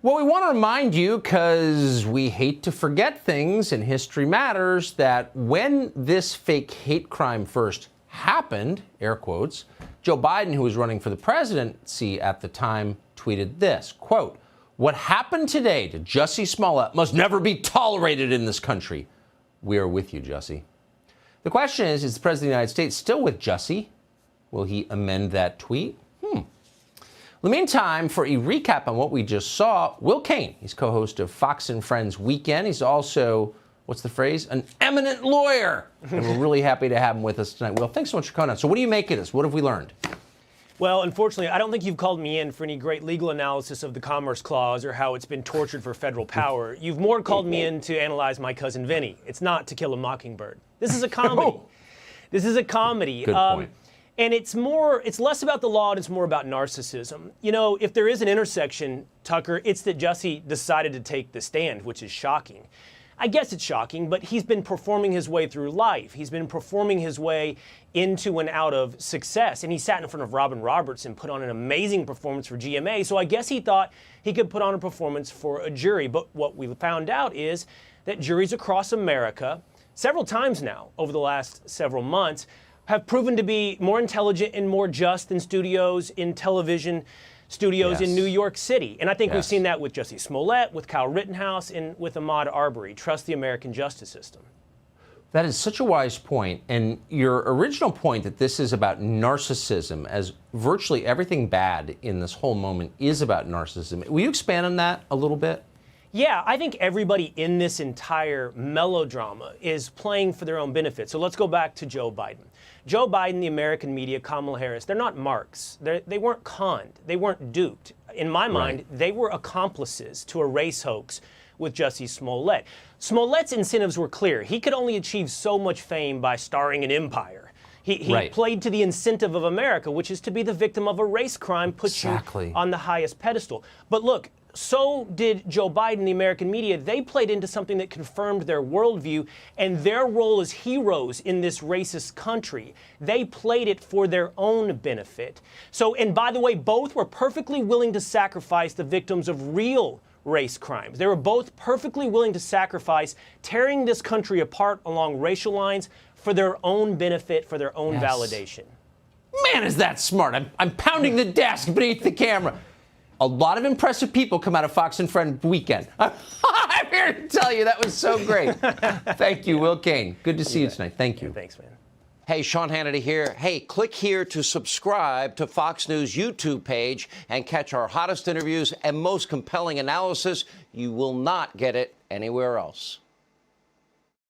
Well, we want to remind you, because we hate to forget things and history matters, that when this fake hate crime first happened, air quotes, Joe Biden, who was running for the presidency at the time, tweeted this, quote, "What happened today to Jussie Smollet must never be tolerated in this country. We are with you, Jussie." The question is the President of the United States still with Jussie? Will he amend that tweet? In the meantime, for a recap on what we just saw, Will Cain, he's co-host of Fox and Friends Weekend. He's also, what's the phrase, an eminent lawyer. And we're really happy to have him with us tonight. Will, thanks so much for coming on. So what do you make of this? What have we learned? Well, unfortunately, I don't think you've called me in for any great legal analysis of the Commerce Clause or how it's been tortured for federal power. You've more called me in to analyze My Cousin Vinny. It's not To Kill a Mockingbird. This is a comedy. This is a comedy. Good point. And it's less about the law and it's more about narcissism. You know, if there is an intersection, Tucker, it's that Jussie decided to take the stand, which is shocking. I guess it's shocking, but he's been performing his way through life. He's been performing his way into and out of success. And he sat in front of Robin Roberts and put on an amazing performance for GMA. So I guess he thought he could put on a performance for a jury. But what we found out is that juries across America, several times now over the last several months, have proven to be more intelligent and more just than studios in television studios in New York City. And I think we've seen that with Jussie Smollett, with Kyle Rittenhouse, and with Ahmaud Arbery. Trust the American justice system. That is such a wise point. And your original point that this is about narcissism, as virtually everything bad in this whole moment is about narcissism. Will you expand on that a little bit? Yeah, I think everybody in this entire melodrama is playing for their own benefit. So let's go back to Joe Biden. Joe Biden, the American media, Kamala Harris, they're not marks. They weren't conned. They weren't duped. In my mind, they were accomplices to a race hoax with Jussie Smollett. Smollett's incentives were clear. He could only achieve so much fame by starring in Empire. He played to the incentive of America, which is to be the victim of a race crime, puts you on the highest pedestal. But look, so did Joe Biden, the American media. They played into something that confirmed their worldview and their role as heroes in this racist country. They played it for their own benefit. So, and by the way, both were perfectly willing to sacrifice the victims of real race crimes. They were both perfectly willing to sacrifice tearing this country apart along racial lines for their own benefit, for their own validation. Man, is that smart. I'm pounding the desk beneath the camera. A lot of impressive people come out of Fox and Friend Weekend. I'm here to tell you that was so great. Thank you, Will Cain. Good to see you tonight. Thank you. Thanks, man. Hey, Sean Hannity here. Hey, click here to subscribe to Fox News YouTube page and catch our hottest interviews and most compelling analysis. You will not get it anywhere else.